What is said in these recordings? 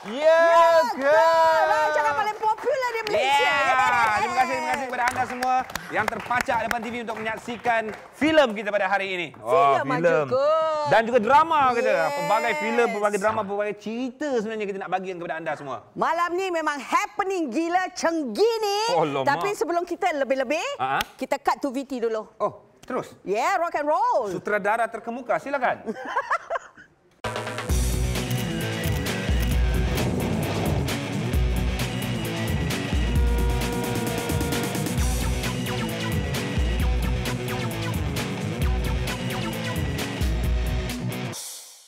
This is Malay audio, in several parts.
Ya ke? Rancangan paling popular di Malaysia. Terima kasih kepada anda semua yang terpacak depan TV untuk menyaksikan filem kita pada hari ini. Filem juga. Dan juga drama kita. Pelbagai filem, pelbagai drama, pelbagai cerita sebenarnya kita nak bagikan kepada anda semua. Malam ni memang happening gila cenggini. Tapi sebelum kita lebih-lebih, kita cut to VT dulu. Oh, terus? Yeah, rock and roll. Sutradara terkemuka, silakan.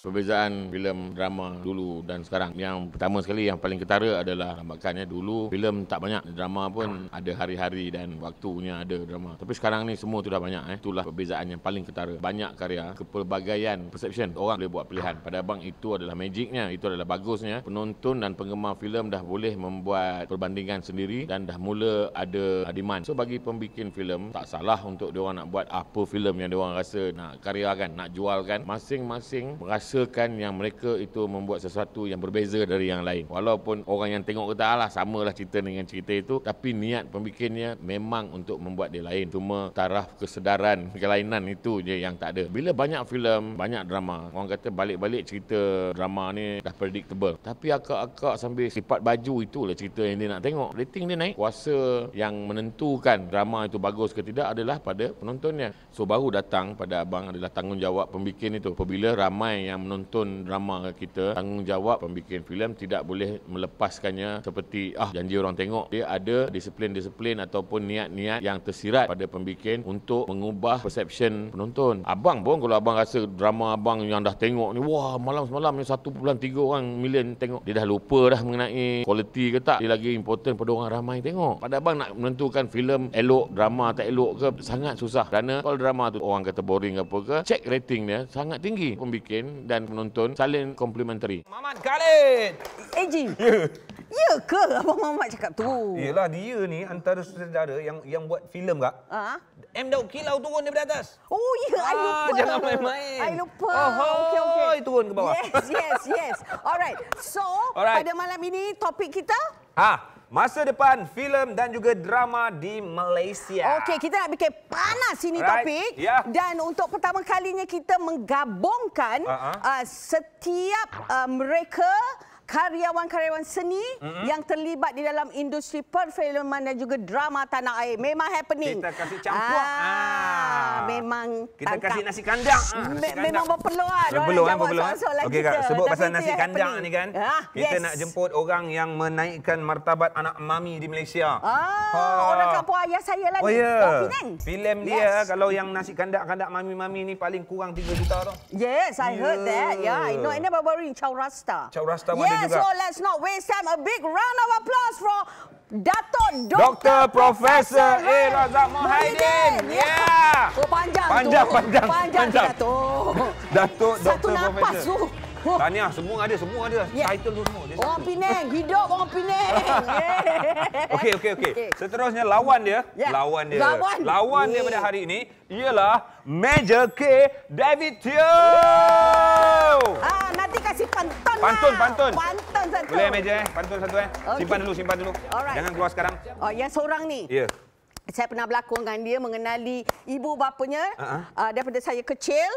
Perbezaan filem drama dulu dan sekarang. Yang pertama sekali yang paling ketara adalah rambakannya. Dulu filem tak banyak, drama pun ada hari-hari dan waktunya ada drama. Tapi sekarang ni semua tu dah banyak. Itulah perbezaan yang paling ketara. Banyak karya, kepelbagaian perception. Orang boleh buat pilihan. Pada abang itu adalah magicnya, itu adalah bagusnya. Penonton dan penggemar filem dah boleh membuat perbandingan sendiri dan dah mula ada demand. So bagi pembikin filem, tak salah untuk diorang nak buat apa filem yang diorang rasa nak karyakan, nak jualkan. Masing-masing merasa yang mereka itu membuat sesuatu yang berbeza dari yang lain. Walaupun orang yang tengok kata alah samalah cerita dengan cerita itu, tapi niat pembikinnya memang untuk membuat dia lain. Cuma taraf kesedaran kelainan itu je yang tak ada. Bila banyak filem, banyak drama, orang kata balik-balik cerita drama ni dah predictable. Tapi akak-akak sambil lipat baju itulah cerita yang dia nak tengok. Rating dia naik. Kuasa yang menentukan drama itu bagus ke tidak adalah pada penontonnya. So baru datang pada abang adalah tanggungjawab pembikin itu. Apabila ramai yang menonton drama kita, tanggungjawab pembikin filem tidak boleh melepaskannya seperti janji orang tengok. Dia ada disiplin-disiplin ataupun niat-niat yang tersirat pada pembikin untuk mengubah perseption penonton. Abang pun kalau abang rasa drama abang yang dah tengok ni, wah malam semalam ni 1.3 orang million tengok, dia dah lupa dah mengenai quality ke tak. Dia lagi important pada orang ramai tengok. Pada abang nak menentukan filem elok, drama tak elok ke, sangat susah. Kerana kalau drama tu orang kata boring apa ke, check rating dia sangat tinggi. Pembikin dan penonton saling komplementari. Mamat Khalid. Eji. Ya ke Abang Mamat cakap tu? Yelah, dia ni antara sutradara yang buat filem kak. M. Daud Kilau turun daripada atas. Oh ya, I lupa. Jangan main-main. I lupa. Okey. Turun ke bawah. Yes. Alright. So, pada malam ini topik kita? Masa depan filem dan juga drama di Malaysia. Okey, kita nak bikin panas ini topik. Dan untuk pertama kalinya kita menggabungkan setiap mereka karyawan-karyawan seni yang terlibat di dalam industri perfilman dan juga drama tanah air. Memang happening. Kita kasih campur. Memang kita kasih nasi kandang. Memang berpeluang. Berpeluang. Okey kak, sebut pasal nasi kandang ni kan. Kita nak jemput orang yang menaikkan martabat anak mami di Malaysia. Orang kampung ayah saya lah. Oh ya. Filem dia kalau yang nasi kandang mami-mami ni paling kurang 3 juta tau. Yes, I heard that. I know. Ini baru-baru Chow Rasta. Juga. So let's not waste time. A big round of applause for Datuk Dr. Profesor A. Razak Mohidin. Panjang Datuk Dr. Satu nafas tu. Tahniah, semua ada. Title tu semua. Orang Penang, hidup orang Penang. Okey. Seterusnya lawan dia pada hari ini ialah Major K. David Teo. Nanti kasih pantun. Pantun satu. Boleh Major pantun satu Simpan dulu. Jangan keluar sekarang. Yang seorang ni. Ya. Saya pernah berlakon dengan dia mengenali ibu bapanya daripada saya kecil.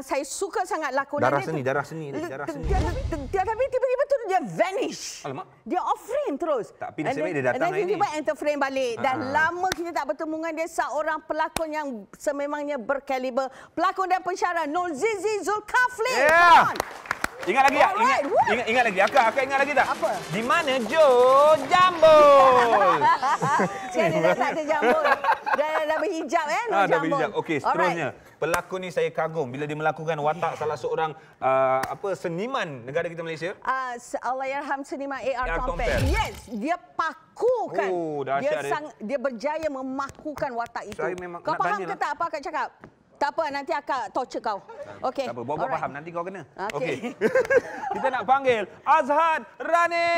Saya suka sangat lakonan Darah seni. Tapi tiba-tiba tu dia vanish. Alamak. Dia off frame terus. Tapi nasib baik dia datang hari ni. Tiba-tiba enter frame balik. Dan lama kita tak bertemu dengan dia, seorang pelakon yang sememangnya berkaliber. Pelakon dan pensyarah Nurzizi Zulkafli. Ingat lagi tak? Ingat lagi. Akak ingat lagi tak? Apa? Di mana Joe Jambul? Sekarang dia dah tak ada jambul. Dah berhijab Dah berhijab. Okey, seterusnya. Pelakon ni saya kagum bila dia melakukan watak salah seorang seniman negara kita Malaysia. Allahyarham seniman A.R. Tompel. Yes, dia pakukan. Dia berjaya memakukan watak itu. Kau faham ke tak apa akak cakap? Tak apa, nanti akak torture kau. Okey. Tak apa, bawa faham. Nanti kau kena. Okey. Kita nak panggil Azhar Rani.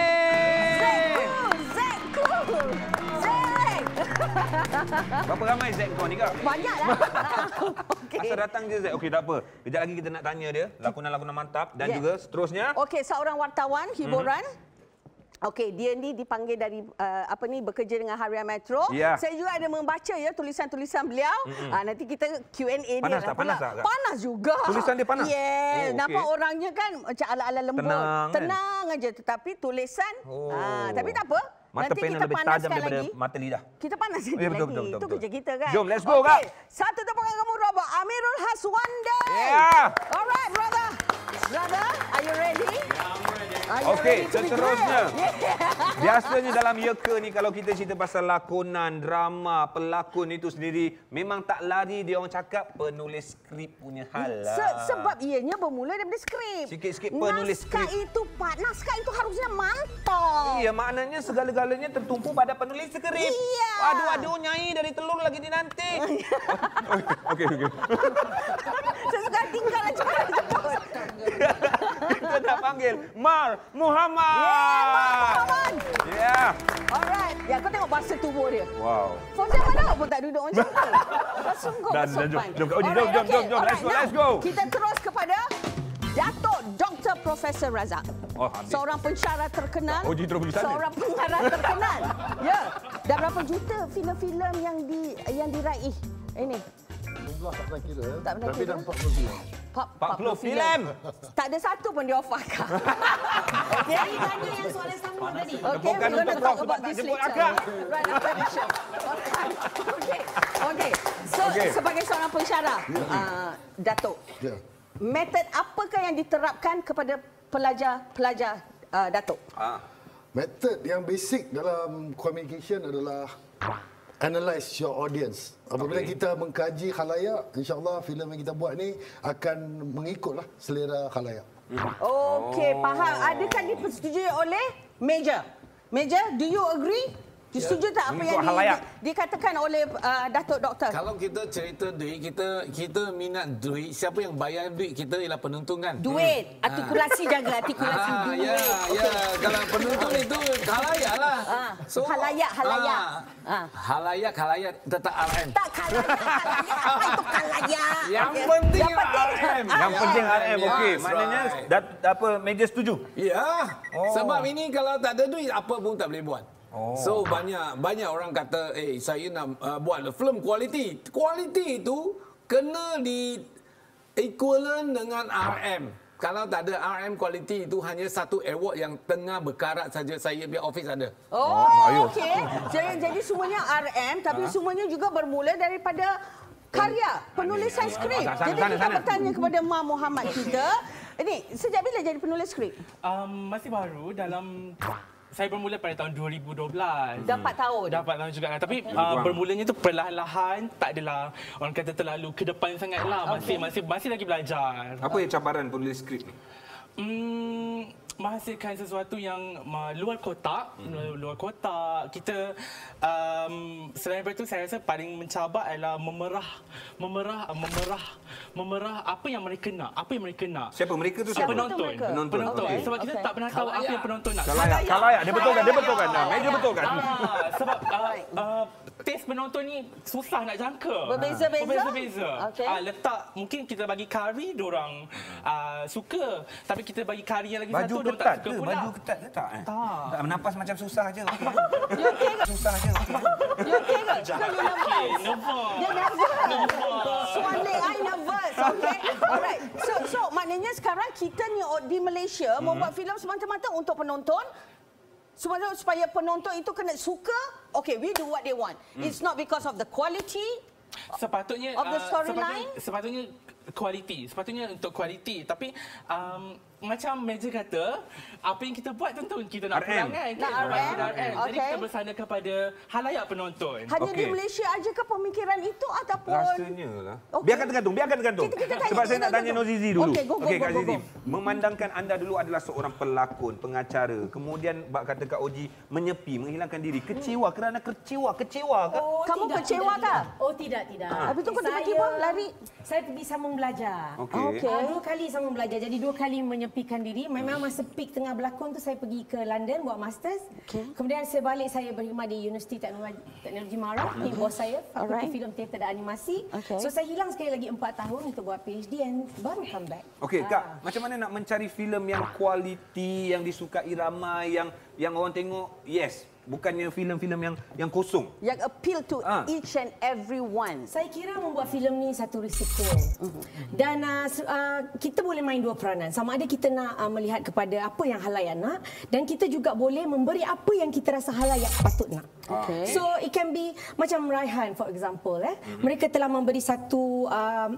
Zek. Berapa ramai Zack kau ni, Kak? Banyaklah. Okay. Asal datang je, Zack. Okey, tak apa. Kejap lagi kita nak tanya dia. Lakonan-lakonan mantap. Dan juga seterusnya. Okey, seorang wartawan hiburan. Okey, dia ni dipanggil dari bekerja dengan Harian Metro. Yeah. Saya juga ada membaca ya tulisan-tulisan beliau. Nanti kita Q&A dia. Panas tak? Panas tak? Panas juga. Tulisan dia panas? Yes. Nampak orangnya kan macam ala-ala lembut. Tenang kan? aja. Tetapi tulisan, tapi tak apa. Mata nanti pena kita lebih panaskan tajam daripada lagi. mata lidah. Kita panaskan lagi. Betul. Itu kerja kita kan. Jom, let's go, Kak. Satu tepukan kamu, Robert. Amirul Haswanda. Yeah. Alright, brother. Brother, are you ready? Okey, seterusnya. Biasanya dalam Yeka ni kalau kita cerita pasal lakonan, drama, pelakon itu sendiri memang tak lari dia orang cakap penulis skrip punya hal lah. Sebab ianya bermula daripada skrip. Sikit-sikit penulis skrip. Naskah itu harusnya mantap. Iya, maknanya segala-galanya tertumpu pada penulis skrip. Iya. Aduh, nyai dari telur lagi dinanti. Okey. Saya suka tinggal cepat. Kita nak panggil Mar Muhammad. Muhammad. Yeah. Alright. Ya, kau tengok bahasa tubuh dia. Wow. Fauzan mana pun tak duduk macam tu. Sungguh bersopan. Jom, let's go. Kita terus kepada Datuk Dr. Profesor Razak. Seorang pensyarah terkenal. Seorang pengarah terkenal. Ya. Dah berapa juta filem-filem yang diraih ini? Jumlah tak pernah kira. Tak pernah tapi kira. dah 40 filem. 40 filem. Tak ada satu pun dia offerkan. Okey. Saya tanya yang soalan sama tadi. Okey, we're going to talk about this later. Right after the show. Okey. So, sebagai seorang pensyarah, Datuk, metod apakah yang diterapkan kepada pelajar Datuk? Metod yang basic dalam communication adalah analyze your audience. Apabila kita mengkaji khalayak, insya-Allah filem yang kita buat ni akan mengikutlah selera khalayak. Okey, faham. Adakah dipersetujui oleh Major? Major, do you agree? Setuju tak apa yang dikatakan oleh Datuk Doktor? Kalau kita cerita duit, kita minat duit. Siapa yang bayar duit kita ialah penonton kan? Duit. Artikulasi jaga artikulasi duit. Ya. Kalau penonton itu khalayak lah. So, halayak. Halayak tetap RM. Tak halayak. Apa itu halayak? Yang penting RM. Yang penting RM. Okey, maknanya Major setuju? Ya. Sebab ini kalau tak ada duit apa pun tak boleh buat. So banyak orang kata, saya nak buat filem kualiti. Kualiti itu kena di equivalent dengan RM. Kalau tak ada RM kualiti itu hanya satu award yang tengah berkarat saja saya punya office ada. Okey. Jadi semuanya RM tapi semuanya juga bermula daripada karya penulisan skrip. Jadi kita bertanya kepada Ma Muhammad kita, ini sejak bila jadi penulis skrip? Masih baru dalam saya bermula pada tahun 2012. Dah 4 tahun. Dah 4 tahun juga kan. Tapi bermulanya tu perlahan-lahan, tak adalah orang kata terlalu ke depan sangatlah. Masih lagi belajar. Apa yang cabaran penulis skrip ni? Menghasilkan sesuatu yang luar kotak. Kita selain daripada itu saya rasa paling mencabar adalah memerah apa yang mereka nak. Siapa mereka tu? Siapa? Penonton. Okay. Sebab kita tak pernah tahu apa yang penonton nak. Khalayak. Dia betulkan. Major betulkan. Sebab taste penonton ni susah nak jangka. Berbeza-beza. Letak mungkin kita bagi kari diorang suka, tapi kita bagi kari yang lagi satu diorang tak suka pula. Baju ketat ke tak? Tak menafas macam susah je. Susah je. You okay ke? Dia nervous. Sualik, I nervous. Okay. Alright. So maknanya sekarang kita ni di Malaysia membuat filem semata-mata untuk penonton. Supaya penonton itu kena suka. Okay, we do what they want. It's not because of the quality sepatutnya of the storyline. Sepatutnya kualiti. Sepatutnya untuk kualiti. Tapi macam Major kata, apa yang kita buat tentu kita nak pulang kan. Jadi kita bersandar kepada halayak penonton. Hanya di Malaysia aja ke pemikiran itu ataupun? Rasanya lah. Biarkan tergantung. Sebab saya nak tanya Nozizi dulu. Okey, Kak Zizi. Memandangkan anda dulu adalah seorang pelakon, pengacara. Kemudian kata Kak Oji menyepi, menghilangkan diri. Kecewa kerana kecewa ke? Kamu kecewa ke? Oh, tidak. Habis tu kau tiba-tiba lari. Saya bisa belajar. Okey. 2 kali sambung belajar. Jadi 2 kali menyepikan diri. Memang masa peak tengah berlakon tu saya pergi ke London buat masters. Kemudian saya balik, saya berkhidmat di Universiti Teknologi Marah. Ni bos saya, Fakulti Filem Teater dan Animasi. So saya hilang sekali lagi 4 tahun untuk buat PhD and baru come back. Okey, Kak, macam mana nak mencari filem yang kualiti, yang disukai ramai, yang orang tengok, yes, bukannya filem-filem yang kosong. Yang appeal to each and everyone. Saya kira membuat filem ni satu risiko. Dan kita boleh main 2 peranan. Sama ada kita nak melihat kepada apa yang halayak nak, dan kita juga boleh memberi apa yang kita rasa halayak patut nak. So it can be macam Raihan for example. Mereka telah memberi satu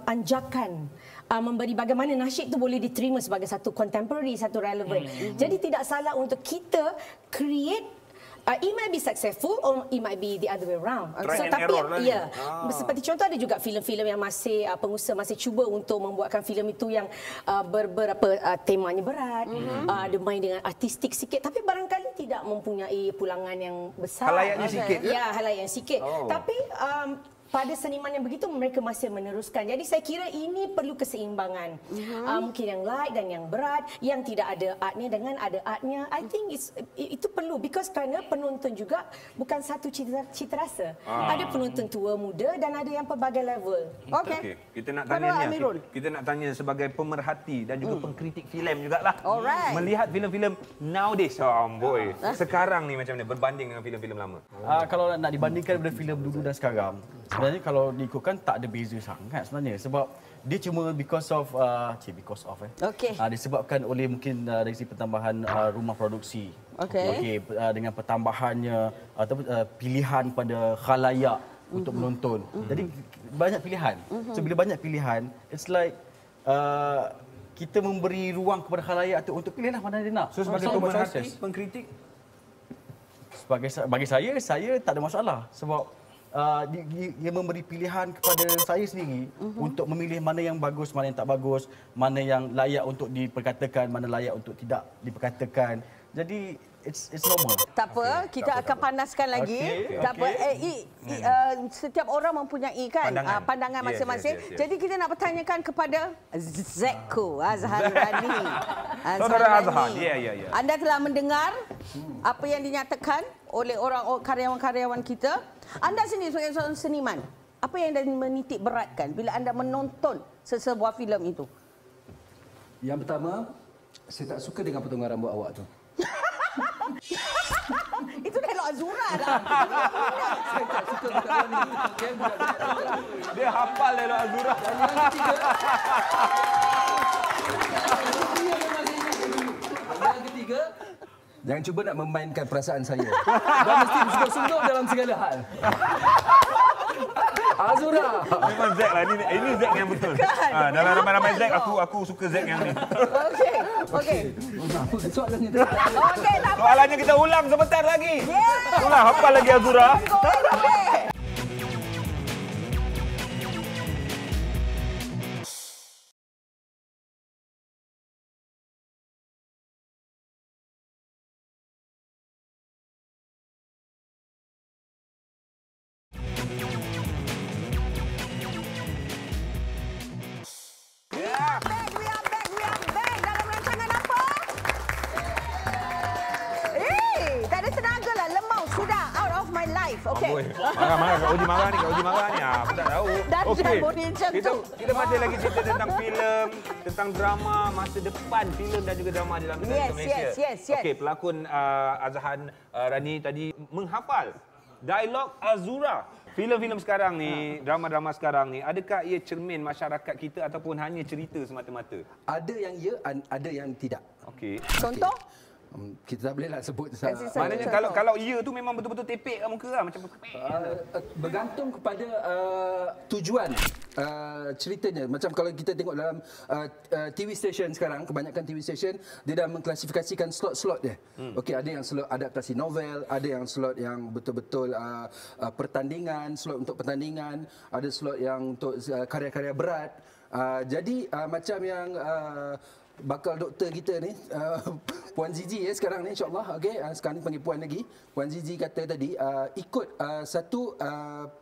anjakan, memberi bagaimana nasyid itu boleh diterima sebagai satu contemporary, satu relevant. Jadi tidak salah untuk kita create. It might be successful or it might be the other way around. Seperti contoh ada juga filem-filem yang masih pengusaha masih cuba untuk membuatkan filem itu yang temanya berat, ada main dengan artistik sikit, tapi barangkali tidak mempunyai pulangan yang besar. Halayaknya sikit. Ya, halayaknya sikit. Tapi pada seniman yang begitu mereka masih meneruskan. Jadi saya kira ini perlu keseimbangan. Mungkin yang light dan yang berat, yang tidak ada artnya dengan ada artnya. I think itu perlu because kerana penonton juga bukan satu cita rasa. Ada penonton tua, muda dan ada yang pelbagai level. Okey. Kita nak tanya kita nak tanya sebagai pemerhati dan juga pengkritik filem jugalah. Melihat filem-filem nowadays, sekarang ni macam mana berbanding dengan filem-filem lama? Kalau nak dibandingkan dengan filem dulu dan sekarang, sebenarnya kalau diikutkan tak ada beza sangat sebenarnya, sebab dia cuma disebabkan oleh mungkin dari segi pertambahan rumah produksi. Dengan pertambahannya ataupun pilihan pada khalayak untuk menonton. Jadi banyak pilihan. So bila banyak pilihan, it's like kita memberi ruang kepada khalayak tu untuk pilihlah mana dia nak. So sebagai pemerhati, pengkritik, bagi saya tak ada masalah sebab dia memberi pilihan kepada saya sendiri untuk memilih mana yang bagus, mana yang tak bagus, mana yang layak untuk diperkatakan, mana layak untuk tidak diperkatakan. Jadi it's normal. Tak apa, kita akan panaskan lagi. Tak apa. Setiap orang mempunyai pandangan masing-masing. Jadi kita nak bertanyakan kepada Zekko Azhan Rani. Saudara Azhan. Anda telah mendengar apa yang dinyatakan oleh karyawan-karyawan kita. Anda sendiri sebagai seorang seniman, apa yang anda menitik beratkan bila anda menonton sesebuah filem itu? Yang pertama, saya tak suka dengan potongan rambut awak tu. Itu dialog Azura dah. Saya tak suka potongan ni. Dia hafal dialog Azura. Yang ketiga, jangan cuba nak memainkan perasaan saya. Dan mesti sungguh-sungguh dalam segala hal. Azura. Memang Zack lah. Ini Zack yang betul. Dalam ramai-ramai Zack, aku suka Zack yang ni. Okey. Apa soalannya? Soalannya kita ulang sebentar lagi. Itulah hafal lagi Azura. Marah Kak Oji marah ni. Aku tak tahu. Okey. Kita masih lagi cerita tentang filem, tentang drama masa depan filem dan juga drama dalam Malaysia. Okey, pelakon Azhan Rani tadi menghafal dialog Azura. Filem-filem sekarang ni, drama-drama sekarang ni, adakah ia cermin masyarakat kita ataupun hanya cerita semata-mata? Ada yang ya, ada yang tidak. Okey. Contoh? Kita tak boleh nak sebut. Maknanya kalau ya tu memang betul-betul tepek kat muka lah, macam bergantung kepada tujuan ceritanya. Macam kalau kita tengok dalam TV station sekarang, kebanyakan TV station dia dah mengklasifikasikan slot-slot dia. Okey, ada yang slot adaptasi novel, ada yang slot yang betul-betul pertandingan, slot untuk pertandingan, ada slot yang untuk karya-karya berat. Jadi macam yang bakal doktor kita ni, Puan Zizi sekarang ni insyaAllah, okay, sekarang ni panggil Puan lagi. Puan Zizi kata tadi, ikut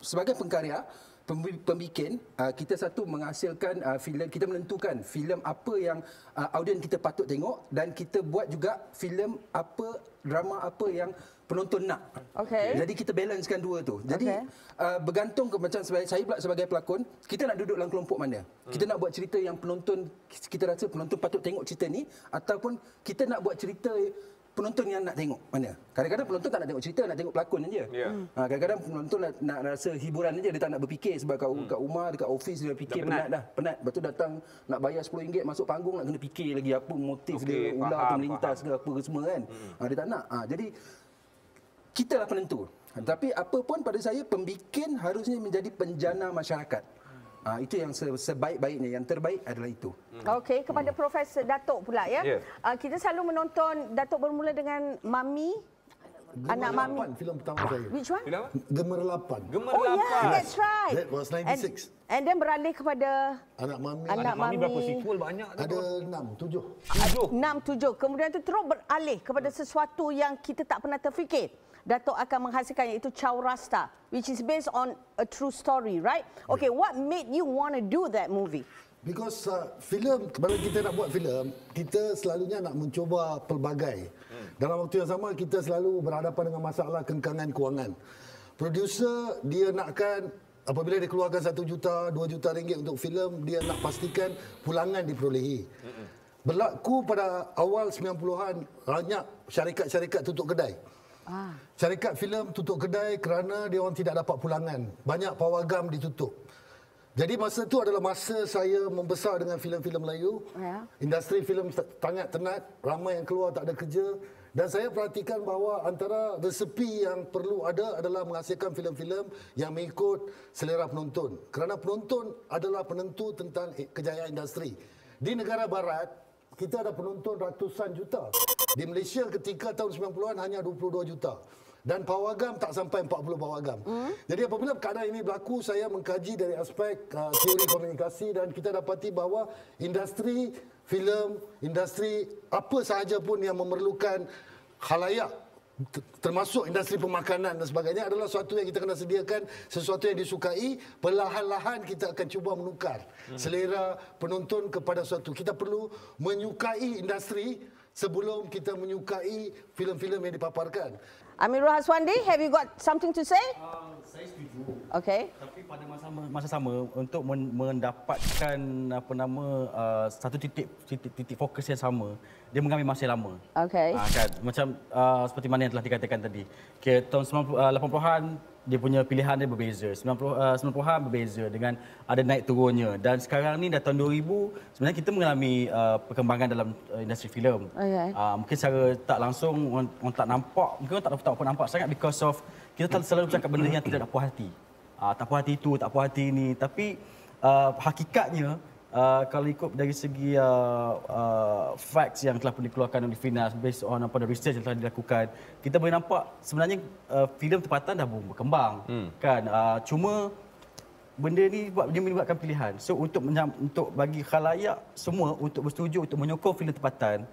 sebagai pengkarya, pembikin, kita satu menghasilkan filem, kita menentukan filem apa yang audiens kita patut tengok dan kita buat juga filem apa, drama apa yang penonton nak. Jadi kita balancekan dua tu. Jadi bergantung ke macam saya pula sebagai pelakon, kita nak duduk dalam kelompok mana. Kita nak buat cerita yang penonton, kita rasa penonton patut tengok cerita ni, ataupun kita nak buat cerita penonton yang nak tengok mana. Kadang-kadang penonton tak nak tengok cerita, nak tengok pelakon je. Kadang-kadang penonton nak rasa hiburan je, dia tak nak berfikir sebab kat rumah, dekat office dia fikir penat dah. Lepas tu datang nak bayar RM10 masuk panggung nak kena fikir lagi apa motif dia, ular tu melintas ke apa semua kan. Dia tak nak. Jadi kita lah penentu. Tapi apa pun pada saya pembikin harusnya menjadi penjana masyarakat. Itu yang sebaik-baiknya, yang terbaik adalah itu. Okey, kepada Profesor Datuk pula ya. Kita selalu menonton Datuk bermula dengan Mami, anak Mami. Filem pertama saya. Which one? Gemerlapan. Oh yeah, that's right. That was 96. And then beralih kepada Anak Mami. Anak Mami berapa sequel banyak? Ada 6, 7. 6, 7. Kemudian tu terus beralih kepada sesuatu yang kita tak pernah terfikir. Datuk akan menghasilkan, iaitu Chaurasta, which is based on a true story, right? Okay, what made you want to do that movie? Because filem, kalau kita nak buat filem, kita selalunya nak mencuba pelbagai. Dalam waktu yang sama, kita selalu berhadapan dengan masalah kengkangan kewangan. Producer, dia nakkan apabila dia keluarkan 1 juta, 2 juta ringgit untuk filem, dia nak pastikan pulangan diperolehi. Berlaku pada awal 90-an, banyak syarikat-syarikat tutup kedai. Syarikat filem tutup kedai kerana dia orang tidak dapat pulangan. Banyak pawagam ditutup. Jadi masa itu adalah masa saya membesar dengan filem-filem Melayu. Industri filem sangat tenat, ramai yang keluar tak ada kerja. Dan saya perhatikan bahawa antara resepi yang perlu ada adalah menghasilkan filem-filem yang mengikut selera penonton. Kerana penonton adalah penentu tentang kejayaan industri. Di negara barat, kita ada penonton ratusan juta. Di Malaysia ketika tahun 90-an hanya 22 juta. Dan pawagam tak sampai 40 pawagam. Jadi apabila keadaan ini berlaku, saya mengkaji dari aspek teori komunikasi dan kita dapati bahawa industri filem, industri apa sahaja pun yang memerlukan khalayak, termasuk industri pemakanan dan sebagainya, adalah sesuatu yang kita kena sediakan, sesuatu yang disukai. Perlahan-lahan kita akan cuba menukar selera penonton kepada sesuatu. Kita perlu menyukai industri sebelum kita menyukai filem-filem yang dipaparkan. Amirul Haswandi, have you got something to say? Saya setuju. Okay. Tapi pada masa sama untuk mendapatkan satu titik fokus yang sama, dia mengambil masa yang lama. Okay. Kan macam seperti mana yang telah dikatakan tadi. Okay, tahun 80-an dia punya pilihan dia berbeza. 90-an berbeza dengan ada naik turunnya. Dan sekarang ni dah tahun 2000, sebenarnya kita mengalami perkembangan dalam industri filem. Mungkin secara tak langsung orang tak nampak, mungkin orang tak nampak sangat because of kita selalu bercakap benda yang tidak puas hati. Tak puas hati itu, tak puas hati ini. Tapi hakikatnya kalau ikut dari segi facts yang telah pun dikeluarkan oleh Finas based on pada research yang telah dilakukan, kita boleh nampak sebenarnya filem tempatan dah berkembang kan. Cuma benda ni dia melibatkan pilihan. So untuk bagi khalayak semua untuk bersetuju untuk menyokong filem tempatan,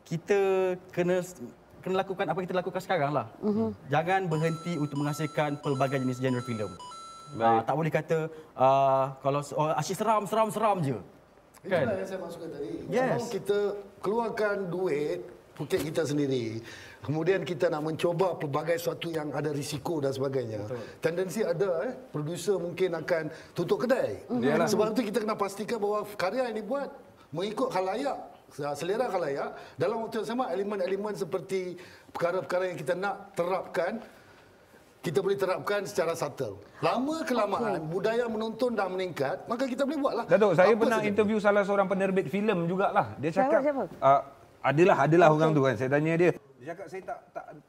kita kena lakukan apa yang kita lakukan sekarang lah. Jangan berhenti untuk menghasilkan pelbagai jenis genre filem. Tak boleh kata kalau asyik seram je. Kan? Itulah yang saya maksudkan tadi. Kalau kita keluarkan duit poket kita sendiri, kemudian kita nak mencoba pelbagai sesuatu yang ada risiko dan sebagainya. Tendensi ada producer mungkin akan tutup kedai. Sebab itu kita kena pastikan bahawa karya yang dibuat mengikut khalayak, selera khalayak. Dalam waktu yang sama, elemen-elemen seperti perkara-perkara yang kita nak terapkan, kita boleh terapkan secara subtle. Lama kelamaan budaya menonton dah meningkat, maka kita boleh buatlah. Datuk, saya pernah interview salah seorang penerbit filem jugalah. Dia cakap adalah orang tu kan. Saya tanya dia. Dia cakap saya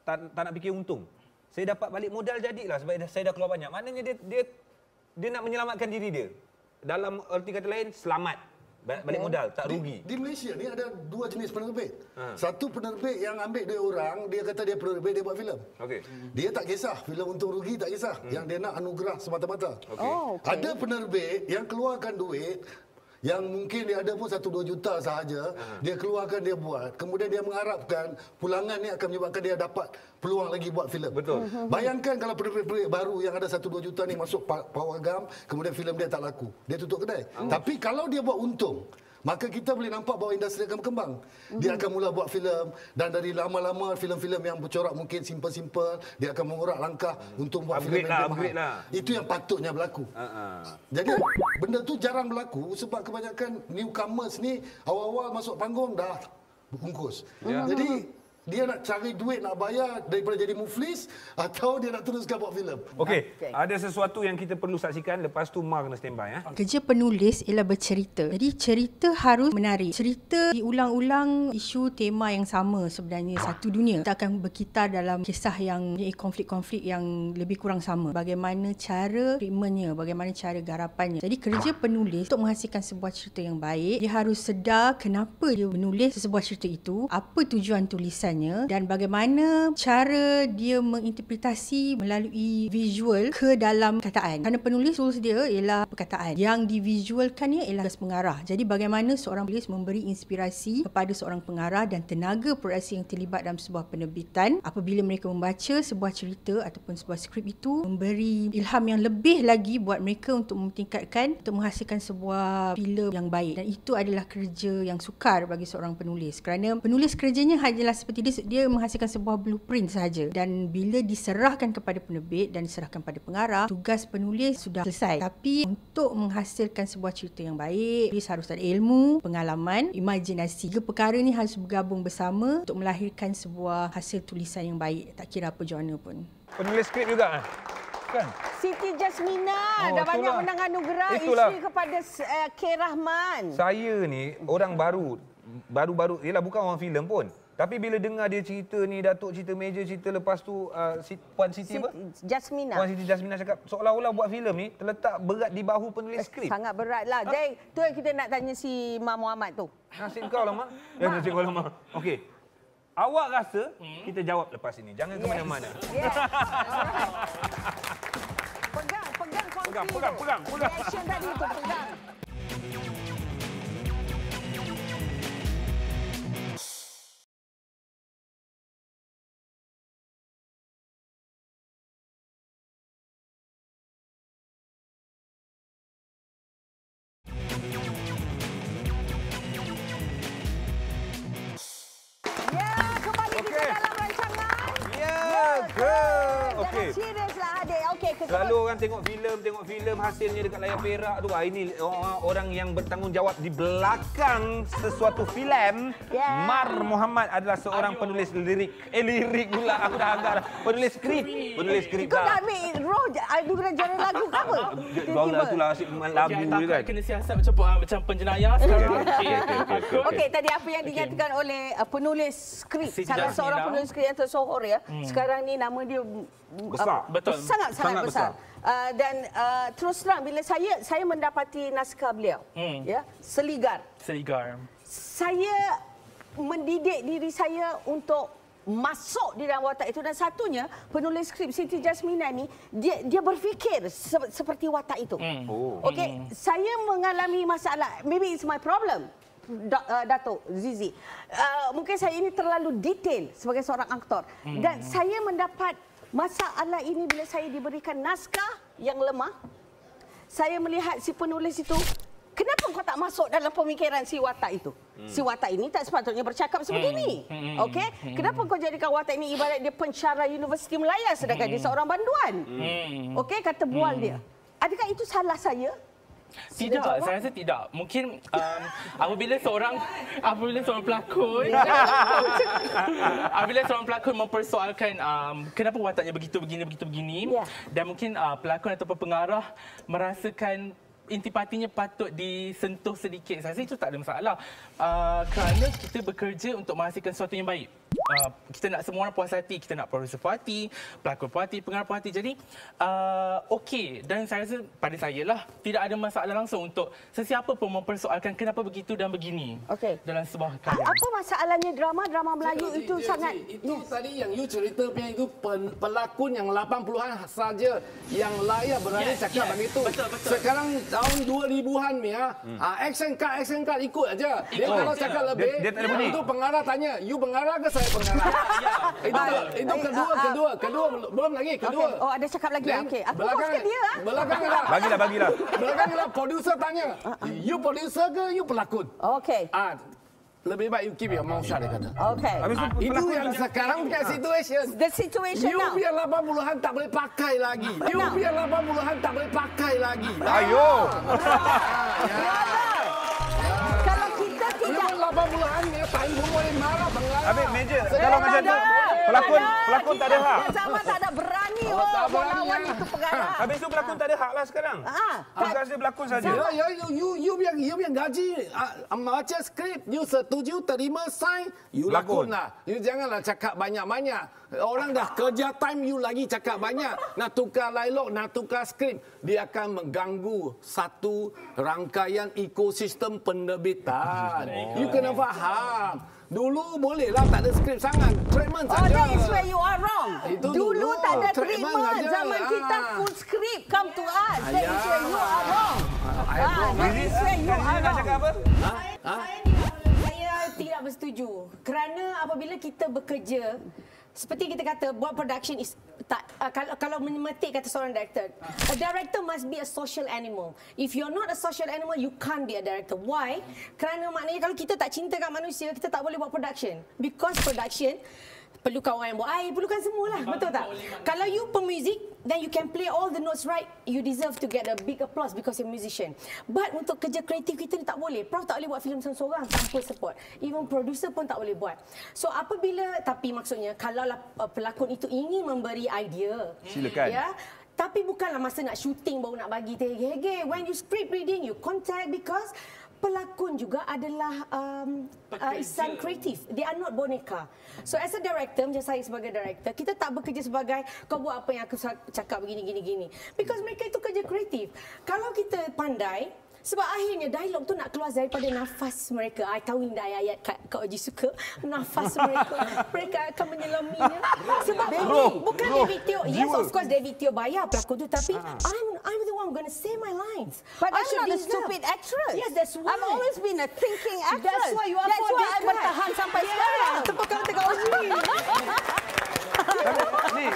tak nak fikir untung. Saya dapat balik modal jadilah sebab saya dah keluar banyak. Maknanya dia nak menyelamatkan diri dia. Dalam erti kata lain, selamat. Balik modal, tak rugi. Di Malaysia ni ada dua jenis penerbit. Satu penerbit yang ambil duit orang, dia kata dia penerbit, dia buat filem. Dia tak kisah filem untung rugi, tak kisah. Yang dia nak anugerah semata-mata. Ada penerbit yang keluarkan duit yang mungkin dia ada pun 1-2 juta sahaja, dia keluarkan, dia buat. Kemudian dia mengharapkan pulangan ni akan menyebabkan dia dapat peluang lagi buat filem. Betul. Bayangkan kalau penerbit baru yang ada 1-2 juta ni masuk pawagam, kemudian filem dia tak laku. Dia tutup kedai. Tapi kalau dia buat untung, maka kita boleh nampak bahawa industri akan berkembang. Dia akan mula buat filem, dan dari lama-lama filem-filem yang bercorak mungkin simple-simple, dia akan mengurak langkah untuk buat filem yang mahal. Itu yang patutnya berlaku. Jadi benda tu jarang berlaku sebab kebanyakan newcomers ni awal-awal masuk panggung dah bungkus. Jadi dia nak cari duit, nak bayar daripada jadi muflis, atau dia nak teruskan buat filem. Okey, ada sesuatu yang kita perlu saksikan, lepas tu Mar kena standby. Kerja penulis ialah bercerita. Jadi cerita harus menarik. Cerita diulang-ulang isu tema yang sama sebenarnya satu dunia. Kita akan berkitar dalam kisah yang konflik-konflik yang lebih kurang sama. Bagaimana cara treatmentnya, bagaimana cara garapannya. Jadi kerja penulis untuk menghasilkan sebuah cerita yang baik, dia harus sedar kenapa dia menulis sebuah cerita itu, apa tujuan tulisannya, dan bagaimana cara dia menginterpretasi melalui visual ke dalam perkataan. Kerana penulis tools dia ialah perkataan. Yang divisualkannya ialah garis pengarah. Jadi bagaimana seorang penulis memberi inspirasi kepada seorang pengarah dan tenaga produksi yang terlibat dalam sebuah penerbitan apabila mereka membaca sebuah cerita ataupun sebuah skrip itu, memberi ilham yang lebih lagi buat mereka untuk meningkatkan, untuk menghasilkan sebuah filem yang baik. Dan itu adalah kerja yang sukar bagi seorang penulis. Kerana penulis kerjanya hanyalah seperti dia menghasilkan sebuah blueprint sahaja, dan bila diserahkan kepada penerbit dan diserahkan pada pengarah, tugas penulis sudah selesai. Tapi untuk menghasilkan sebuah cerita yang baik, penulis harus ada ilmu, pengalaman, imajinasi. Tiga perkara ni harus bergabung bersama untuk melahirkan sebuah hasil tulisan yang baik, tak kira apa genre pun. Penulis skrip juga kan? Siti Jasmina dah banyak menang anugerah, isteri kepada K. Rahman. Saya ni orang baru, ialah bukan orang filem pun. Tapi bila dengar dia cerita ni, Datuk cerita meja, cerita lepas tu Puan Siti apa? Jasmina. Puan Siti Jasmina cakap seolah-olah buat filem ni terletak berat di bahu penulis skrip. Sangat berat lah. Jadi tu yang kita nak tanya si Mak Muhammad tu. Nasib kau lah, Mak. Nasib kau lah, Mak. Okey. Awak rasa kita jawab lepas ini. Jangan ke mana-mana. Pegang. Reaction tadi tu, pegang. Seriuslah adik. Okey, selalu orang tengok filem hasilnya dekat layar perak tu. Ini orang yang bertanggungjawab di belakang sesuatu filem. Mar Muhammad adalah seorang penulis lirik. Lirik pula aku dah agak dah. Penulis skrip. Kau dah ambil roh anugerah genre lagu ke apa? Barulah itulah asyik lagu je kan. Kena siasat macam penjenayah sekarang. Okey, tadi apa yang dinyatakan oleh penulis skrip, salah seorang penulis skrip yang tersohor ya. Sekarang ni nama dia besar. Betul. Sangat besar. Dan terus terang bila saya mendapati naskah beliau, ya, Seligar. Saya mendidik diri saya untuk masuk di dalam watak itu, dan satunya penulis skrip Siti Jasmina ni dia berfikir seperti watak itu. Okey, saya mengalami masalah, maybe it's my problem. Datuk Zizi, mungkin saya ini terlalu detail sebagai seorang aktor, dan saya mendapat masalah ini bila saya diberikan naskah yang lemah. Saya melihat si penulis itu, kenapa kau tak masuk dalam pemikiran si watak itu? Si watak ini tak sepatutnya bercakap sebegini. Okey? Kenapa kau jadikan watak ini ibarat dia pensyarah Universiti Melaya sedangkan dia seorang banduan? Okey, kata bual dia. Adakah itu salah saya? Tidak, saya rasa tidak. Mungkin apabila seorang pelakon mempersoalkan kenapa wataknya begitu begini, dan mungkin pelakon ataupun pengarah merasakan intipatinya patut disentuh sedikit, saya rasa itu tak ada masalah. Kerana kita bekerja untuk menghasilkan sesuatu yang baik. kita nak semua orang puas hati, kita nak producer puas hati, pelakon puas hati, pengarah puas hati. Jadi okey, dan saya rasa pada saya lah tidak ada masalah langsung untuk sesiapa pun mempersoalkan kenapa begitu dan begini dalam sebuah karya. Apa masalahnya drama Melayu itu sangat itu tadi yang you cerita punya itu pelakon yang 80-an saja yang layak berani cakap begitu. Betul. Sekarang tahun 2000-an ni action cut ikut aja. Dia kalau cakap lebih itu pengarah tanya, you pengarah ke saya pengarah? Itu kedua belum lagi kedua. Oh, ada cakap lagi. Okey. Aku Belakang dia. Bagilah. Belakang producer tanya, you producer ke you pelakon? Okey. Lebih baik you keep your mouth shut, dia kata. Okey. Itu yang sekarang punya situation. The situation you now. biar 80-an tak boleh pakai lagi. You biar 80-an tak boleh pakai lagi. Ayo. Kalau kita tidak 80-an ni time pun boleh marah pengarah. Habis meja. Kalau macam tu pelakon tak ada hak. Sama tak ada berani melawan itu pengarah. Habis tu pelakon tak ada hak lah sekarang. Tugas dia pelakon saja. You biar gaji baca skrip, you setuju terima sign, you lakon lah. You janganlah cakap banyak-banyak. Orang dah kerja time you lagi cakap banyak. Nak tukar dialog, nak tukar skrip, dia akan mengganggu satu rangkaian ekosistem penerbitan. You kena faham. Dulu bolehlah tak ada skrip sangat. Treatment saja. Oh, that is where you are wrong. Dulu tak ada treatment treatment. Zaman kita full script come to us. That is where you are wrong. That is where you are wrong. Cakap apa? Saya tidak bersetuju. Kerana apabila kita bekerja, seperti kita kata, buat production is tak, kalau memetik kata seorang director, a director must be a social animal. If you're not a social animal, you can't be a director. Why? Kerana maknanya kalau kita tak cinta kat manusia, kita tak boleh buat production. Because production perlukan orang yang buat air, perlukan semualah. Betul tak? Kalau you pemuzik, then you can play all the notes right, you deserve to get a big applause because you're a musician. But untuk kerja kreatif kita ni tak boleh. Prof tak boleh buat filem seorang tanpa support. Even producer pun tak boleh buat. So apabila, tapi maksudnya kalaulah pelakon itu ingin memberi idea, silakan. Ya, tapi bukanlah masa nak syuting baru nak bagi terhege-hege. When you script reading, you contact because pelakon juga adalah insan kreatif. They are not boneka. So as a director, macam saya sebagai director, kita tak bekerja sebagai kau buat apa yang aku cakap begini. Because mereka itu kerja kreatif. Kalau kita pandai, sebab akhirnya dialog tu nak keluar daripada nafas mereka. I tahu indah ayat Kak Oji suka. Nafas mereka. Mereka akan menyelaminya. Sebab bukan David Teo. Yes, of course David Teo bayar pelakon tu. Tapi I'm the one going to say my lines. But I'm not a stupid actress. Yes, that's why. I've always been a thinking actress. That's why you are That's why I bertahan sampai sekarang. Tepuk tangan Kak Oji.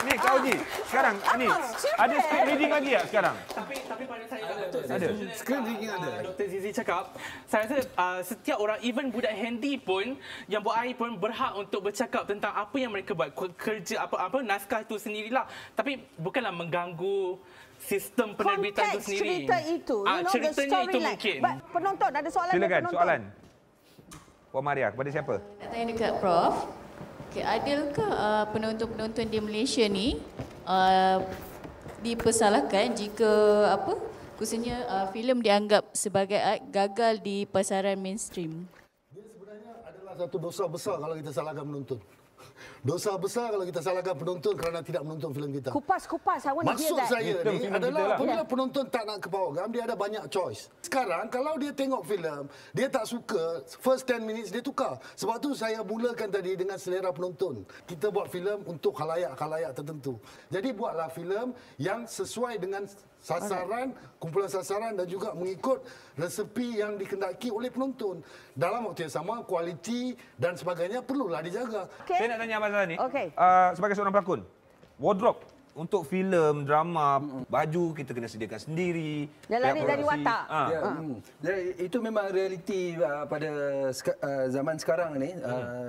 Ni Kak Oji. Sekarang ni ada script reading lagi tak sekarang? Tapi pada saya ada. Script reading ada. Dr. Zizi cakap, saya rasa setiap orang, even budak handy pun yang buat air pun berhak untuk bercakap tentang apa yang mereka buat, kerja apa naskah itu sendirilah. Tapi bukanlah mengganggu sistem penerbitan itu sendiri. Cerita itu, ceritanya itu mungkin. Penonton ada soalan. Silakan soalan. Puan Maria, kepada siapa? Nak tanya dekat Prof. Okay, adilkah penonton-penonton di Malaysia ni dipersalahkan jika khususnya filem dianggap sebagai art gagal di pasaran mainstream? Dia sebenarnya adalah satu dosa besar kalau kita salahkan penonton. Dosa besar kalau kita salahkan penonton kerana tidak menonton filem kita. Kupas. I want to hear Maksud that. saya ni adalah apabila penonton tak nak ke program, dia ada banyak choice. Sekarang kalau dia tengok filem, dia tak suka, first 10 minutes dia tukar. Sebab tu saya mulakan tadi dengan selera penonton. Kita buat filem untuk khalayak-khalayak tertentu. Jadi buatlah filem yang sesuai dengan sasaran, kumpulan sasaran dan juga mengikut resepi yang dikendaki oleh penonton. Dalam waktu yang sama, kualiti dan sebagainya perlulah dijaga. Saya nak tanya pasal ni. Sebagai seorang pelakon, wardrobe untuk filem, drama, baju kita kena sediakan sendiri. Dia lari dari watak. Itu memang realiti pada zaman sekarang ni.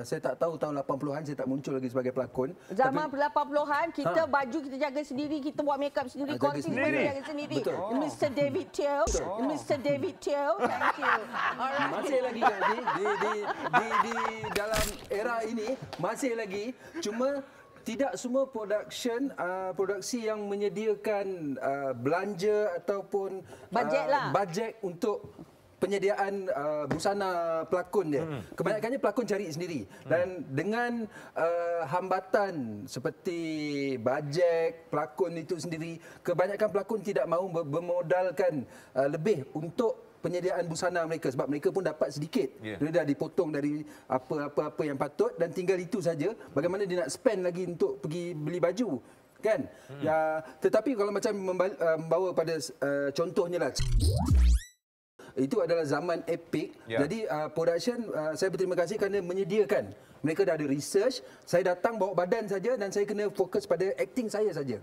Saya tak tahu tahun 80-an, saya tak muncul lagi sebagai pelakon. Zaman 80-an, kita baju kita jaga sendiri, kita buat makeup sendiri, kostum kita jaga sendiri. Mr. David Teo. Mr. David Teo. Thank you. Alright. Masih lagi di dalam era ini, masih lagi. Cuma tidak semua produksi yang menyediakan belanja ataupun bajet bajet untuk penyediaan busana pelakon dia. Kebanyakannya pelakon cari sendiri. Dan dengan hambatan seperti bajet pelakon itu sendiri, kebanyakan pelakon tidak mahu bermodalkan lebih untuk penyediaan busana mereka sebab mereka pun dapat sedikit. Dia dah dipotong dari apa-apa yang patut dan tinggal itu saja. Bagaimana dia nak spend lagi untuk pergi beli baju, kan? Ya, tetapi kalau macam membawa pada contohnya lah, itu adalah zaman Epic. Jadi production, saya berterima kasih kerana menyediakan. Mereka dah ada research. Saya datang bawa badan saja dan saya kena fokus pada acting saya saja.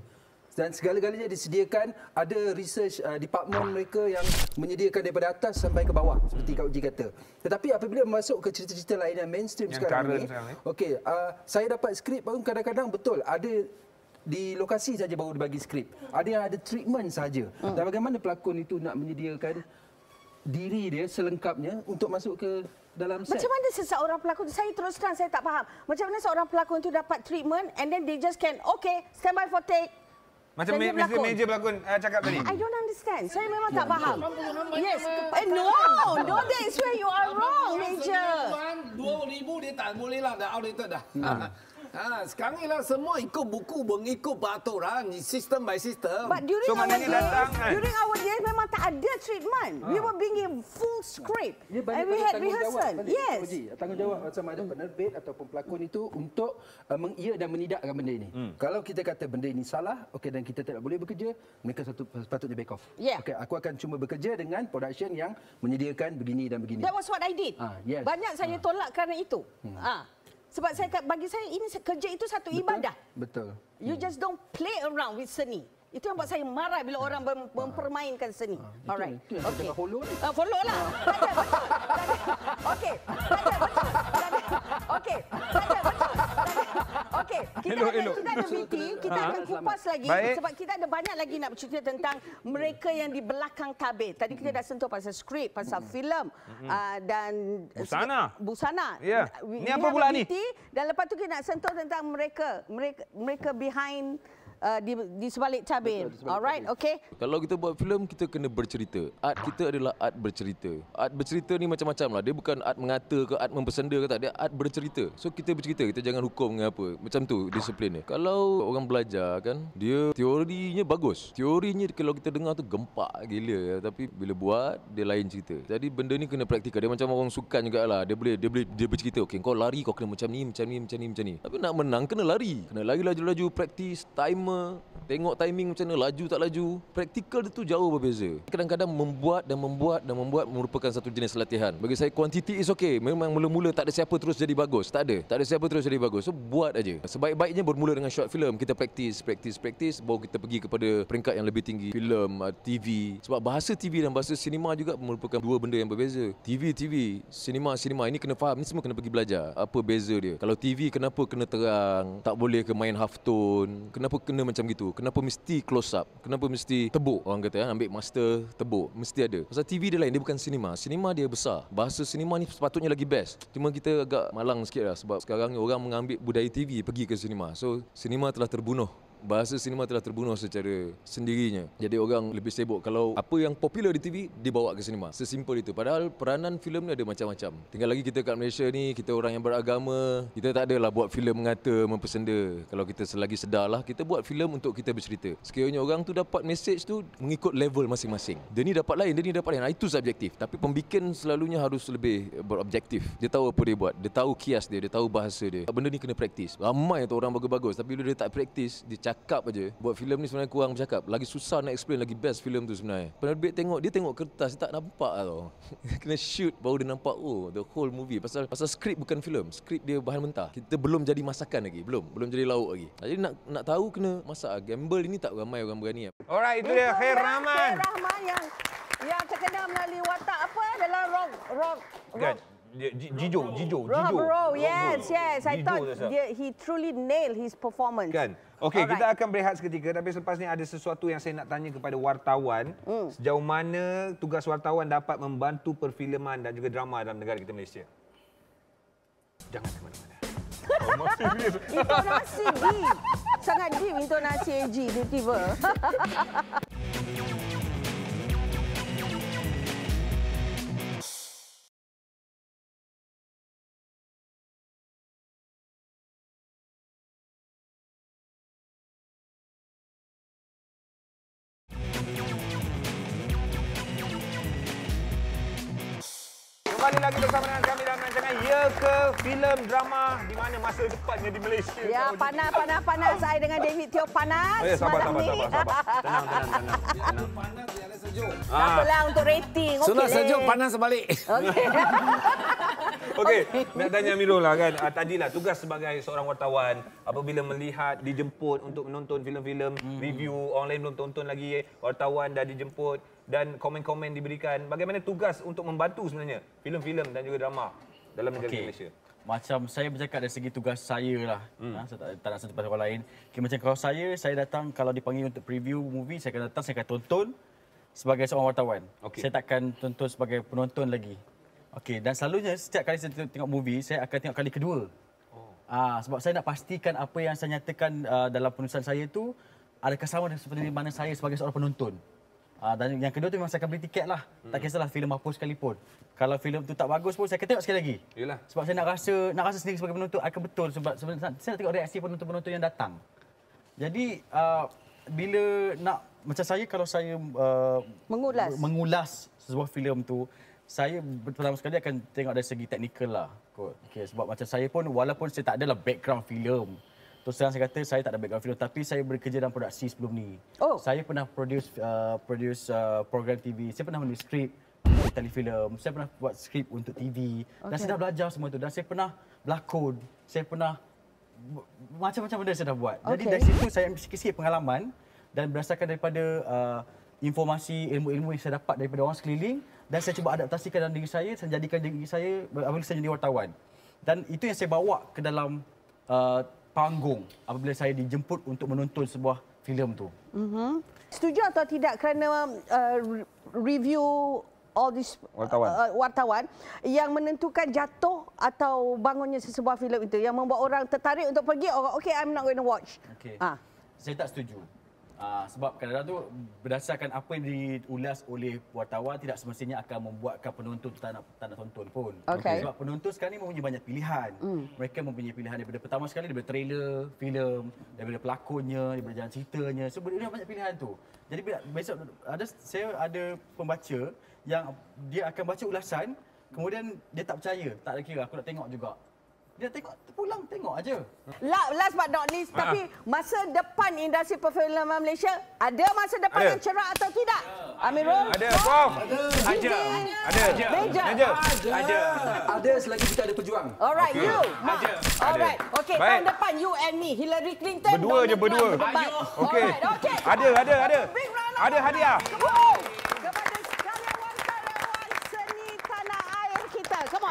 Dan segala-galanya disediakan, ada research department mereka yang menyediakan daripada atas sampai ke bawah seperti Kak Uji kata. Tetapi apabila masuk ke cerita-cerita lain yang mainstream yang sekarang ni, okey, saya dapat skrip pun kadang-kadang betul ada di lokasi saja baru dibagi skrip. Ada yang ada treatment saja. Dan bagaimana pelakon itu nak menyediakan diri dia selengkapnya untuk masuk ke dalam set. Macam mana seseorang pelakon, saya terus terang saya tak faham. Macam mana seorang pelakon itu dapat treatment and then they just can, okay, stand by for take. Macam meja pelakon cakap tadi. I don't understand. Saya memang tak faham. Yes. No, that is where you are wrong, Major. 2,000 dia tak boleh lah, dah outdated dah. Sekarang ni lah semua ikut buku, mengikut peraturan, system by system. But during our days memang tak ada treatment. We were being full script. And we had rehearsal. Yes. Tanggungjawab macam ada penerbit ataupun pelakon itu untuk mengiya dan menidakkan benda ini. Kalau kita kata benda ini salah, okey, dan kita tidak boleh bekerja, mereka sepatutnya back off. Okey, aku akan cuma bekerja dengan production yang menyediakan begini dan begini. That was what I did. Banyak saya tolak kerana itu. Sebab bagi saya ini kerja itu satu ibadah. Betul. You just don't play around with seni. Itu yang buat saya marah bila orang mempermainkan seni. Alright. Okey. Follow ni. Follow lah. Betul. Okey. Betul. Okey. Betul. Okey. Kita ada meeting, kita akan kupas lagi sebab kita ada banyak lagi nak bercerita tentang mereka yang di belakang tabir. Tadi kita dah sentuh pasal skrip, pasal filem dan busana. Ini apa pula ni? Dan lepas tu kita nak sentuh tentang mereka behind di sebalik tabir. Alright, okay. Kalau kita buat filem, kita kena bercerita. Art kita adalah art bercerita. Art bercerita ni macam-macam lah. Dia bukan art mengata ke, art mempesenda ke tak. Dia art bercerita. So kita bercerita, kita jangan hukum dengan apa. Macam tu disiplin dia. Kalau orang belajar kan, dia teorinya bagus. Teorinya kalau kita dengar tu gempak gila. Tapi bila buat, dia lain cerita. Jadi benda ni kena praktikal. Dia macam orang sukan jugalah. Dia bercerita, okey kau lari kau kena macam ni. Tapi nak menang kena lari. Kena lari laju-laju, praktis, timer, tengok timing macam mana, laju tak laju. Praktikal tu jauh berbeza. Kadang-kadang membuat merupakan satu jenis latihan. Bagi saya quantity is okay. Memang mula-mula tak ada siapa terus jadi bagus. Tak ada siapa terus jadi bagus. So buat aja. Sebaik-baiknya bermula dengan short film. Kita praktis, baru kita pergi kepada peringkat yang lebih tinggi. Filem, TV. Sebab bahasa TV dan bahasa sinema juga merupakan dua benda yang berbeza. TV, sinema ini kena faham. Ni semua kena pergi belajar. Apa beza dia? Kalau TV kenapa kena terang? Tak boleh ke main half tone? Kenapa kena macam gitu? Kenapa mesti close up? Kenapa mesti tebuk? Orang kata ambil master tebuk. Mesti ada. Pasal TV dia lain, dia bukan sinema. Sinema dia besar. Bahasa sinema ni sepatutnya lagi best. Cuma kita agak malang sikit lah sebab sekarang orang mengambil budaya TV pergi ke sinema. So sinema telah terbunuh. Bahasa sinema telah terbunuh secara sendirinya. Jadi orang lebih sibuk kalau apa yang popular di TV dibawa ke sinema. Sesimpel itu. Padahal peranan filem ni ada macam-macam. Tinggal lagi kita kat Malaysia ni, kita orang yang beragama, kita tak adalah buat filem mengata, mempesenda. Kalau kita selagi sedarlah, kita buat filem untuk kita bercerita. Sekiranya orang tu dapat message tu mengikut level masing-masing. Dia ni dapat lain, dia ni dapat lain. Itu subjektif. Tapi pembikin selalunya harus lebih berobjektif. Dia tahu apa dia buat. Dia tahu kias dia tahu bahasa dia. Benda ni kena praktis. Ramai tu orang bagus-bagus tapi bila dia tak praktis, dia cakap aja. Buat filem ni sebenarnya kurang bercakap. Lagi susah nak explain, lagi best filem tu sebenarnya. Penerbit tengok, dia tengok kertas, dia tak nampak tau. Kena shoot baru dia nampak the whole movie. Pasal skrip bukan filem. Skrip dia bahan mentah. Kita belum jadi masakan lagi. Belum jadi lauk lagi. Jadi nak tahu kena masak. Gamble ini tak ramai orang berani. Alright, itu dia Khair Rahman. Khair Rahman yang terkenal melalui watak apa adalah rock. Jijo. Bro, yes. I thought he truly nailed his performance. Kan? Okey, kita akan berehat seketika tapi selepas ni ada sesuatu yang saya nak tanya kepada wartawan. Sejauh mana tugas wartawan dapat membantu perfilman dan juga drama dalam negara kita Malaysia? Jangan ke mana-mana. Intonasi deep. Sangat deep intonasi AG tiba-tiba. Kembali lagi bersama dengan kami dalam rancangan Ya Ke, filem drama di mana masa depannya di Malaysia. Ya, panas. Saya dengan David Teo panas. Sabar. Tenang. Panas dia ada sejuk. Tak apalah untuk rating. Sudah sejuk, panas balik. Okey, nak tanya Amirul lah kan. Tadilah tugas sebagai seorang wartawan apabila melihat dijemput untuk menonton filem-filem, review online belum tonton lagi, wartawan dah dijemput dan komen-komen diberikan. Bagaimana tugas untuk membantu sebenarnya filem-filem dan juga drama dalam negara Malaysia? Macam saya bercakap dari segi tugas saya lah. Saya tak nak sentuh pasal orang lain. Macam kalau saya datang, kalau dipanggil untuk preview movie, saya akan datang, saya akan tonton sebagai seorang wartawan. Saya takkan tonton sebagai penonton lagi. Dan selalunya setiap kali saya tengok movie, saya akan tengok kali kedua. Sebab saya nak pastikan apa yang saya nyatakan dalam penulisan saya itu adakah sama seperti mana saya sebagai seorang penonton. Dan yang kedua tu memang saya akan beli tiket lah. Tak kisahlah filem apa sekalipun. Kalau filem tu tak bagus pun saya akan tengok sekali lagi. Yalah. Sebab saya nak rasa sendiri sebagai penonton akan betul. Sebab sebenarnya saya nak tengok reaksi penonton-penonton yang datang. Jadi bila nak, macam saya kalau saya mengulas sebuah filem tu, saya pertama sekali akan tengok dari segi teknikal lah. Sebab macam saya pun, walaupun saya tak adalah background filem, terus terang saya kata saya tak ada background filem, tapi saya bekerja dalam produksi sebelum ni. Saya pernah produce program TV, saya pernah menulis skrip untuk telefilm, saya pernah buat skrip untuk TV, dan saya dah belajar semua tu, dan saya pernah berlakon, saya pernah macam-macam benda saya dah buat. Jadi dari situ saya ambil sikit-sikit pengalaman dan berdasarkan daripada informasi, ilmu-ilmu yang saya dapat daripada orang sekeliling, dan saya cuba adaptasikan dalam diri saya jadikan diri saya apabila saya jadi wartawan. Dan itu yang saya bawa ke dalam panggung apabila saya dijemput untuk menonton sebuah filem tu. Setuju atau tidak kerana review all this wartawan yang menentukan jatuh atau bangunnya sesebuah filem itu, yang membuat orang tertarik untuk pergi, I'm not going to watch. Saya tak setuju. Sebab kadang-kadang tu berdasarkan apa yang diulas oleh wartawan tidak semestinya akan membuatkan penonton tak nak tonton pun. Sebab penonton sekarang ni mempunyai banyak pilihan. Mereka mempunyai pilihan daripada pertama sekali daripada trailer, filem, daripada pelakonnya, daripada jalan ceritanya. So banyak pilihan tu. Jadi besok saya ada pembaca yang dia akan baca ulasan, kemudian dia tak percaya, tak ada kira aku nak tengok juga. Dia tengok, pulang tengok aja. Last but not least, tapi masa depan industri perfilman Malaysia, ada masa depan yang cerah atau tidak? Amirul? Ada. Ada selagi kita ada pejuang. Alright, you. Alright. Tahun depan you and me, Hillary Clinton. Berdua. Okey. Ada. Ada hadiah.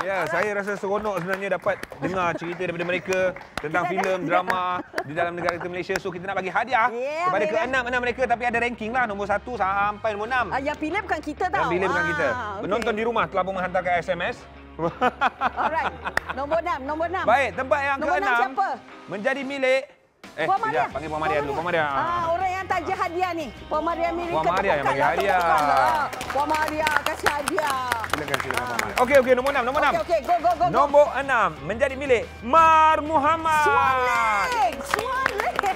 Ya, saya rasa seronok sebenarnya dapat dengar cerita daripada mereka tentang filem, drama di dalam negara kita Malaysia. So kita nak bagi hadiah kepada ke-6 mereka, tapi ada ranking lah nombor 1 sampai nombor 6. Yang pilih bukan kita tau. Yang pilih bukan kita. Penonton di rumah telah pun menghantarkan SMS. Alright. Nombor 6. Baik, tempat yang ke-6 menjadi milik Puan Maria. Panggil Puan Maria dulu. Puan Maria. Orang yang taja hadiah ni. Puan Maria Miri. Puan Maria yang bagi hadiah. Puan Maria kasih hadiah. Silakan Puan Maria. Okey, nombor 6. Okey, go. Nombor 6 menjadi milik Mar Muhammad. Swan Lake.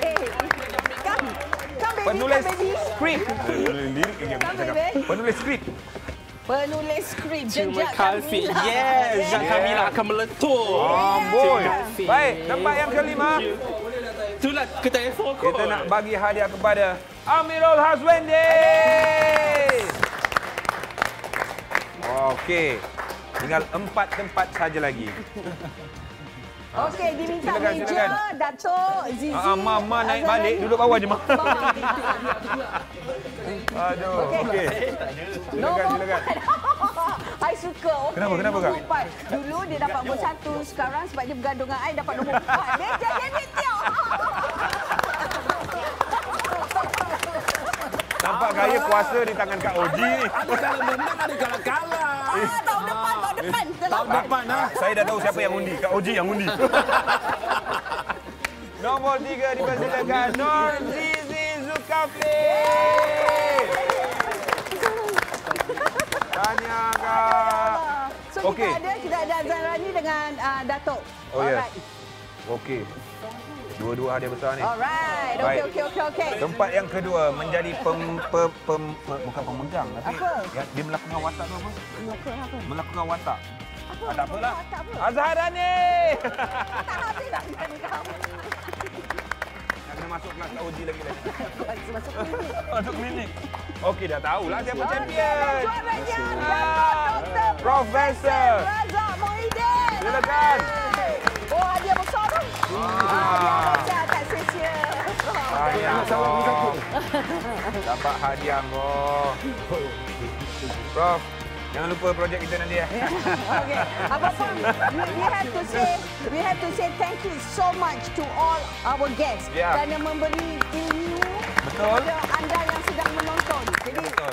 Penulis skrip. Penulis skrip. Cuma Kalfi. Yes, Jejak Kamila akan meletup. Amboi. Baik, tempat yang kelima. Itulah ke telefon aku. Kita nak bagi hadiah kepada Amirul Hazwendi. Okey. Tinggal 4 tempat saja lagi. Okey, diminta meja Dato' Zizi. Mama naik balik, duduk bawah je, Mak. Aduh, okey. Silakan. I suka. Kenapa Kak? Dulu dia dapat nombor 1, sekarang sebab dia bergaduh dengan I dapat nombor 4. Meja David Teo. Nampak gaya kuasa di tangan Kak Oji ni. Ada kalau menang, ada kalau kalah. Tahun depan. Tahun depan. Saya dah tahu siapa yang undi. Kak Oji yang undi. Nombor 3 dipersilakan Nurzizi Zulkafli. Tanya Kak. So kita ada Azharani dengan Dato'. Ya. Okey. Dua-dua hadiah besar ni. Alright. Okey. Tempat yang kedua menjadi bukan pemegang tapi dia melakukan watak tu apa? Melakukan watak. Tak apalah. Azharani. Tak habis nak nyanyi kamu. Nak kena masuk kelas uji lagi. Masuk klinik. Masuk klinik. Okey, dah tahulah siapa champion. Juaranya Dr. Profesor Razak Muhyiddin. Silakan. Oh, hadiah besar tu. Hadiah besar tak sia-sia. Hadiah kau. Dapat hadiah kau. Prof, jangan lupa projek kita nanti ya. Okay. Apapun, we have to say thank you so much to all our guests kerana memberi ilmu kepada anda yang sedang menonton.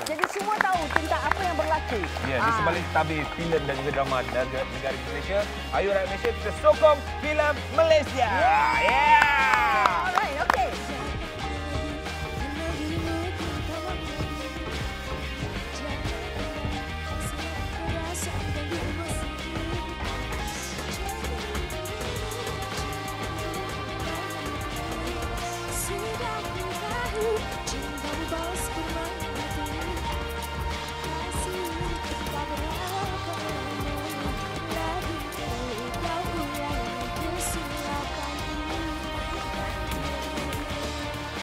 Jadi semua tahu tentang apa yang berlaku. Ya, di sebalik tabir filem dan juga drama negara Malaysia. Ayo rakyat Malaysia, kita sokong filem Malaysia. Yeah. Alright, okay. Cinta di balas